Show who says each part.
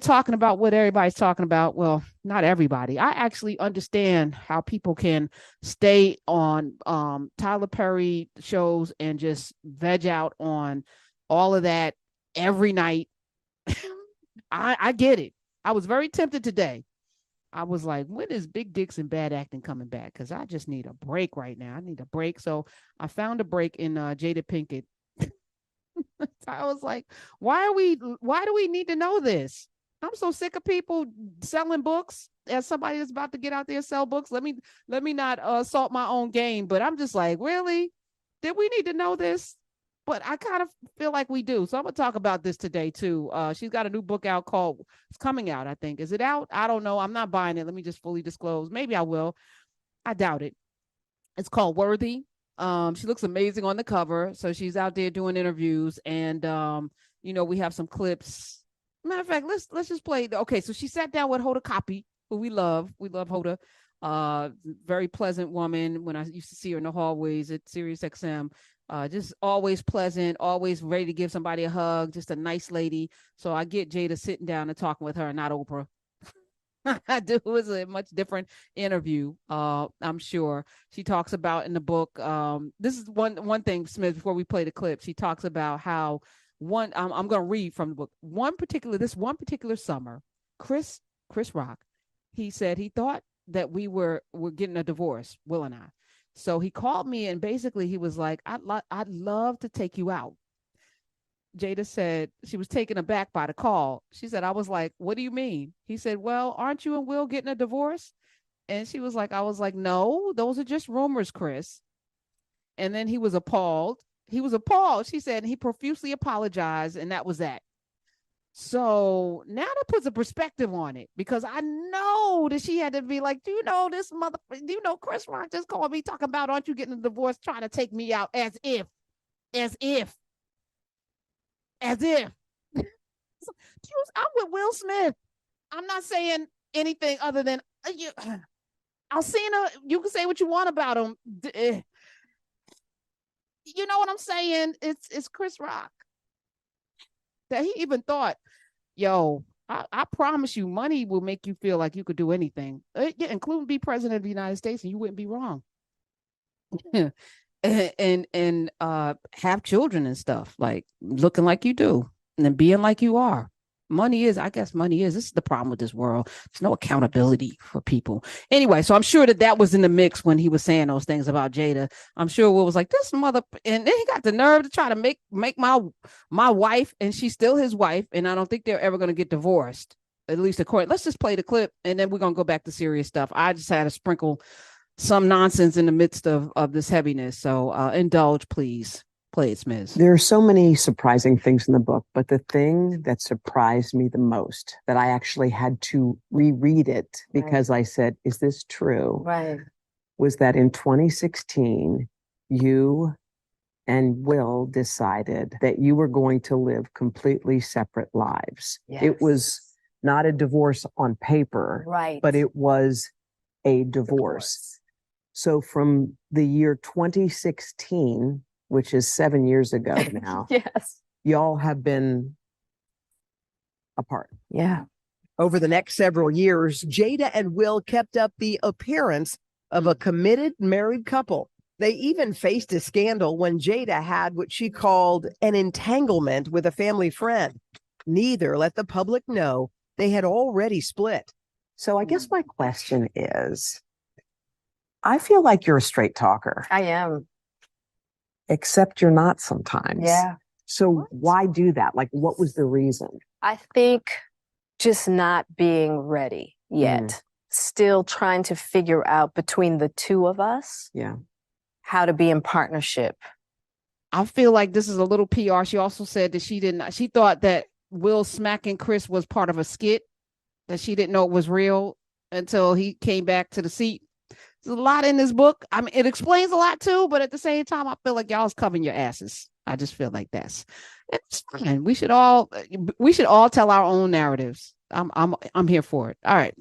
Speaker 1: talking about what everybody's talking about. Well, not everybody. I actually understand how people can stay on Tyler Perry shows and just veg out on all of that every night. I get it. I was very tempted today. I was like, when is Big Dicks and Bad Acting coming back? Because I just need a break right now. I need a break. So I found a break in Jada Pinkett. I was like, why do we need to know this? I'm so sick of people selling books. As somebody that's about to get out there and sell books, let me not assault my own game, but I'm just like, really? Did we need to know this? But I kind of feel like we do. So I'm gonna talk about this today too. She's got a new book out called, it's coming out, I think. Is it out? I don't know. I'm not buying it. Let me just fully disclose. Maybe I will. I doubt it. It's called Worthy. She looks amazing on the cover. So she's out there doing interviews, and we have some clips. Matter of fact, let's just play. Okay, so she sat down with Hoda Kotb, who we love. We love Hoda. Very pleasant woman. When I used to see her in the hallways at Sirius XM, just always pleasant, always ready to give somebody a hug. Just a nice lady. So I get Jada sitting down and talking with her, not Oprah. I do. It was a much different interview. I'm sure she talks about in the book. This is one thing, Smith. Before we play the clip, she talks about how I'm going to read from the book. This one particular summer, Chris Rock, he said he thought that we were getting a divorce, Will and I. So he called me and basically he was like, I'd love to take you out. Jada said she was taken aback by the call. She said, I was like, what do you mean? He said, well, aren't you and Will getting a divorce? And she was like, I was like, no, those are just rumors, Chris. And then he was appalled. She said, he profusely apologized. And that was that. So now that puts a perspective on it, because I know that she had to be like, do you know Chris Rock just called me talking about, aren't you getting a divorce, trying to take me out, as if. I'm with Will Smith. I'm not saying anything other than I'll see her. You can say what you want about him. You know what I'm saying? It's Chris Rock. That he even thought, yo, I promise you, money will make you feel like you could do anything, including be president of the United States, and you wouldn't be wrong. and have children and stuff, like looking like you do and then being like you are. This is the problem with this world. There's no accountability for people. Anyway, so I'm sure that was in the mix when he was saying those things about Jada. I'm sure Will was like, this mother, and then he got the nerve to try to make my wife, and she's still his wife, and I don't think they're ever going to get divorced, at least according. Let's just play the clip, and then we're going to go back to serious stuff. I just had to sprinkle some nonsense in the midst of this heaviness. So indulge, please. Play it, Smith.
Speaker 2: There are so many surprising things in the book, but the thing that surprised me the most, that I actually had to reread it because I said, is this true?
Speaker 3: Right.
Speaker 2: Was that in 2016, you and Will decided that you were going to live completely separate lives.
Speaker 3: Yes.
Speaker 2: It was not a divorce on paper,
Speaker 3: right,
Speaker 2: but it was a divorce. So from the year 2016, which is 7 years ago now,
Speaker 3: yes,
Speaker 2: y'all have been apart.
Speaker 3: Yeah.
Speaker 4: Over the next several years, Jada and Will kept up the appearance of a committed married couple. They even faced a scandal when Jada had what she called an entanglement with a family friend. Neither let the public know they had already split.
Speaker 2: So I guess my question is, I feel like you're a straight talker.
Speaker 3: I am.
Speaker 2: Except you're not sometimes.
Speaker 3: Yeah.
Speaker 2: So why do that? Like, what was the reason?
Speaker 3: I think just not being ready yet. Still trying to figure out between the two of us how to be in partnership.
Speaker 1: I feel like this is a little PR. She also said that she thought that Will smacking Chris was part of a skit, that she didn't know it was real until he came back to the seat. There's a lot in this book. I mean, it explains a lot too, but at the same time, I feel like y'all's covering your asses. I just feel like it's fine. We should all tell our own narratives. I'm here for it. All right.